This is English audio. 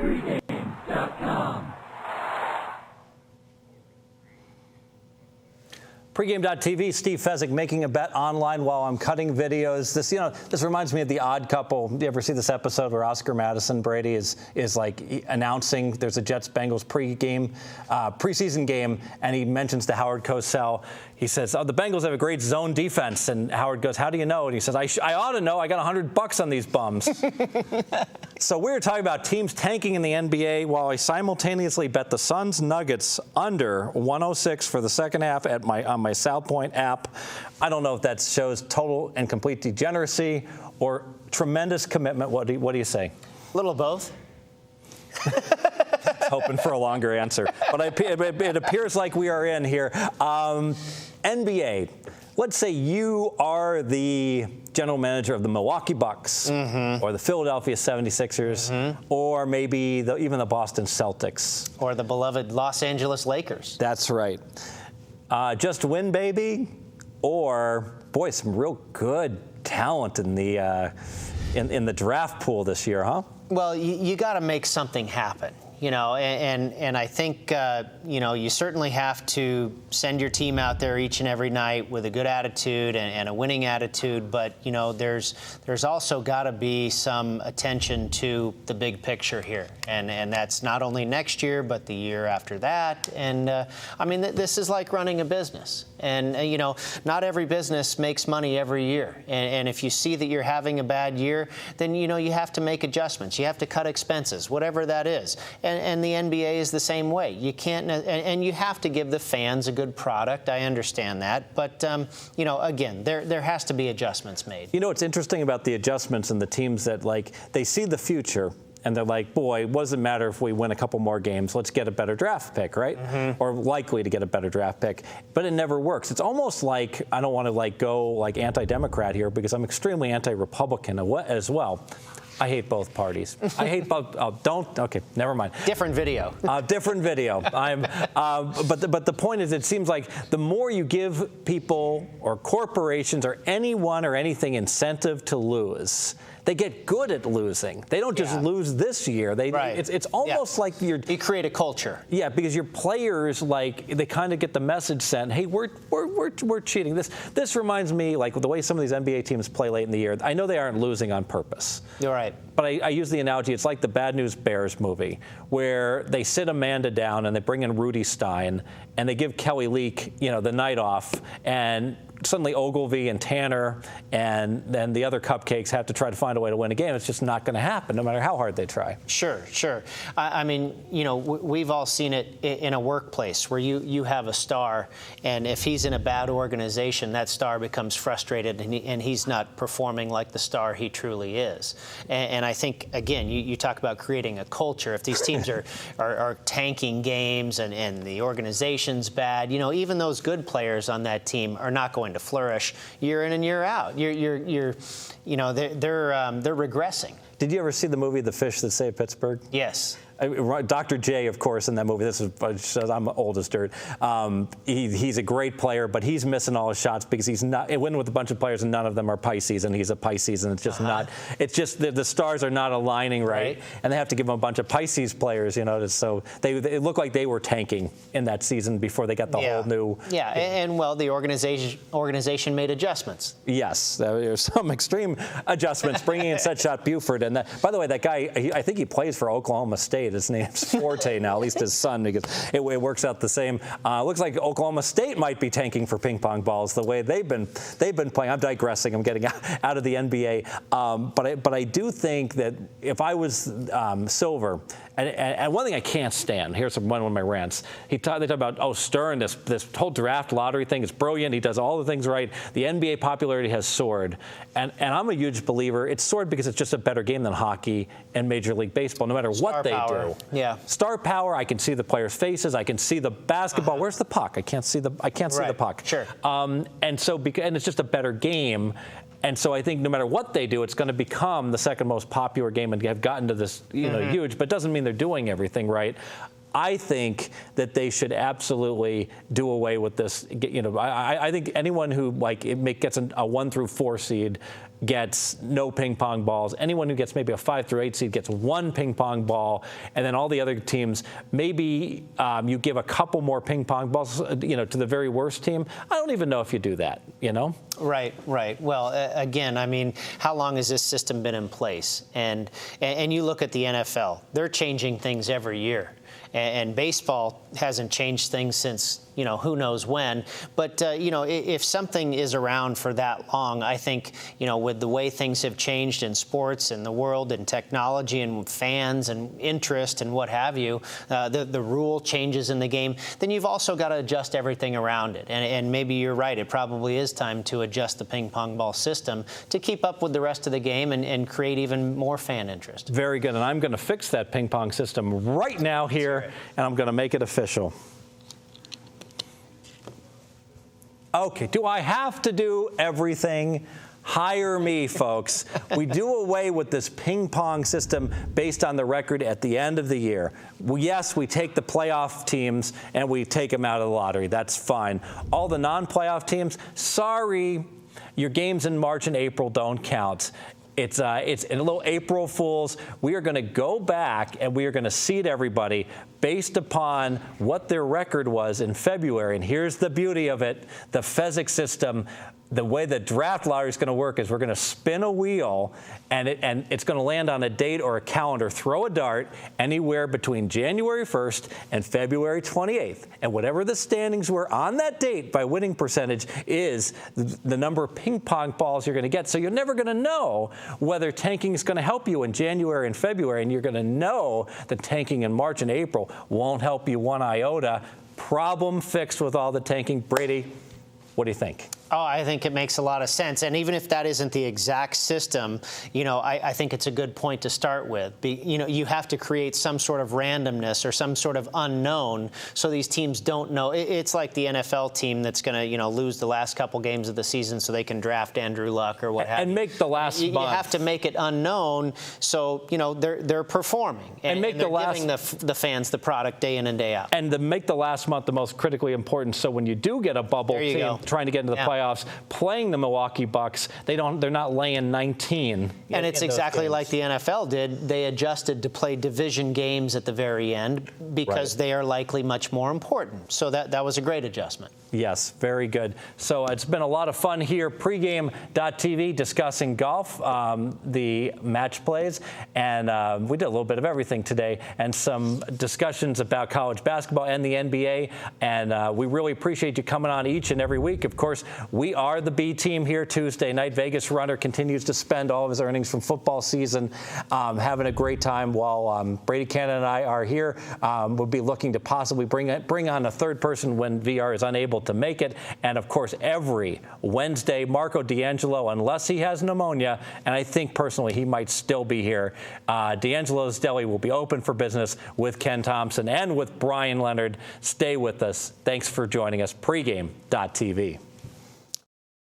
Pregame.com. Pregame.tv, Steve Fezzik making a bet online while I'm cutting videos. This reminds me of The Odd Couple. Do you ever see this episode where Oscar Madison, Brady, is like announcing there's a Jets-Bengals preseason game, and he mentions to Howard Cosell, he says, "Oh, the Bengals have a great zone defense," and Howard goes, "How do you know?" And he says, I ought to know. I got $100 on these bums." So we were talking about teams tanking in the NBA while I simultaneously bet the Suns Nuggets under 106 for the second half on my South Point app. I don't know if that shows total and complete degeneracy or tremendous commitment. What do you say? A little of both. Hoping for a longer answer, but it appears like we are in here. NBA. Let's say you are the general manager of the Milwaukee Bucks or the Philadelphia 76ers or maybe even the Boston Celtics. Or the beloved Los Angeles Lakers. That's right. Just win, baby, or, boy, some real good talent in the draft pool this year, huh? Well, you got to make something happen. And I think, you certainly have to send your team out there each and every night with a good attitude and a winning attitude. But, there's also got to be some attention to the big picture here. And that's not only next year, but the year after that. And, this is like running a business. And, not every business makes money every year. And if you see that you're having a bad year, then, you have to make adjustments. You have to cut expenses, whatever that is. And the NBA is the same way. You can't, and you have to give the fans a good product. I understand that. But, again, there has to be adjustments made. What's interesting about the adjustments and the teams that, they see the future. And they're like, boy, it doesn't matter if we win a couple more games. Let's get a better draft pick, right? Or likely to get a better draft pick. But it never works. It's almost like, I don't want to go anti-Democrat here because I'm extremely anti-Republican as well. I hate both parties. I hate both. Okay, never mind. Different video. Different video. But the point is, it seems like the more you give people or corporations or anyone or anything incentive to lose, they get good at losing. They don't just lose this year. It's almost like you create a culture. Yeah, because your players they kind of get the message sent. Hey, we're cheating. This reminds me the way some of these NBA teams play late in the year. I know they aren't losing on purpose. You're right. But I use the analogy. It's like the Bad News Bears movie, where they sit Amanda down and they bring in Rudy Stein and they give Kelly Leak, the night off, and suddenly Ogilvy and Tanner and then the other cupcakes have to try to find a way to win a game. It's just not going to happen, no matter how hard they try. Sure. We've all seen it in a workplace where you have a star, and if he's in a bad organization, that star becomes frustrated, and he's not performing like the star he truly is. And I think, again, you talk about creating a culture. If these teams are tanking games and the organization's bad, even those good players on that team are not going to flourish year in and year out. They're regressing. Did you ever see the movie The Fish That Saved Pittsburgh? Yes. Dr. J, of course, in that movie. I'm old as dirt. He's a great player, but he's missing all his shots because he's not. It went with a bunch of players, and none of them are Pisces, and he's a Pisces, and it's just not. It's just the stars are not aligning right, and they have to give him a bunch of Pisces players, so they look like they were tanking in that season before they got the whole new. Yeah, and the organization made adjustents. Yes, there were some extreme adjustments, bringing in Setshot Buford, and by the way, that guy, I think he plays for Oklahoma State. His name's Forte now, at least his son, because it works out the same. Looks like Oklahoma State might be tanking for ping pong balls the way they've been playing. I'm digressing. I'm getting out of the NBA. But I do think that if I was Silver, and one thing I can't stand, here's one of my rants. They talk about, Stern, this whole draft lottery thing is brilliant. He does all the things right. The NBA popularity has soared. And I'm a huge believer. It's soared because it's just a better game than hockey and Major League Baseball, no matter what they do. Yeah. Star power. I can see the players' faces. I can see the basketball. Where's the puck? I can't see the puck. Sure. And it's just a better game. And so I think no matter what they do, it's going to become the second most popular game and have gotten to this, huge. But it doesn't mean they're doing everything right. I think that they should absolutely do away with this. I think anyone who gets a 1 through 4 seed gets no ping pong balls. Anyone who gets maybe a 5 through 8 seed gets 1 ping pong ball, and then all the other teams, maybe you give a couple more ping pong balls, to the very worst team. I don't even know if you do that, Right. Well, again, I mean, how long has this system been in place? And you look at the NFL, they're changing things every year. And baseball hasn't changed things since, who knows when. But, if something is around for that long, I think, with the way things have changed in sports and the world and technology and fans and interest and what have you, the rule changes in the game, then you've also got to adjust everything around it. And maybe you're right. It probably is time to adjust the ping pong ball system to keep up with the rest of the game and create even more fan interest. Very good. And I'm going to fix that ping pong system right now here, and I'm going to make it official. Okay, do I have to do everything? Hire me, folks. We do away with this ping pong system based on the record at the end of the year. Yes, we take the playoff teams and we take them out of the lottery. That's fine. All the non-playoff teams, sorry, your games in March and April don't count. It's a little April Fools. We are going to go back and we are going to seed everybody based upon what their record was in February. And here's the beauty of it. The Fezzik system, the way the draft lottery is going to work is we're going to spin a wheel and it's going to land on a date or a calendar. Throw a dart anywhere between January 1st and February 28th. And whatever the standings were on that date by winning percentage is the number of ping pong balls you're going to get. So you're never going to know whether tanking is going to help you in January and February. And you're going to know that tanking in March and April won't help you one iota. Problem fixed with all the tanking. Brady, what do you think? Oh, I think it makes a lot of sense. And even if that isn't the exact system, I think it's a good point to start with. You have to create some sort of randomness or some sort of unknown so these teams don't know. It's like the NFL team that's going to, lose the last couple games of the season so they can draft Andrew Luck or what have you. And make the last month. You have to make it unknown so, they're performing. And make they're giving the fans the product day in and day out. And make the last month the most critically important so when you do get a bubble team trying to get into the playoffs, playing the Milwaukee Bucks, they're not laying 19. And it's exactly like the NFL did. They adjusted to play division games at the very end because they are likely much more important. So that was a great adjustment. Yes, very good. So it's been a lot of fun here, pregame.tv, discussing golf, the match plays, and we did a little bit of everything today, and some discussions about college basketball and the NBA, and we really appreciate you coming on each and every week. Of course, we are the B team here Tuesday night. Vegas Runner continues to spend all of his earnings from football season having a great time while Brady, Kannon, and I are here. We'll be looking to possibly bring on a third person when VR is unable to make it. And, of course, every Wednesday, Marco D'Angelo, unless he has pneumonia, and I think personally he might still be here, D'Angelo's Deli will be open for business with Ken Thompson and with Brian Leonard. Stay with us. Thanks for joining us. Pregame.tv.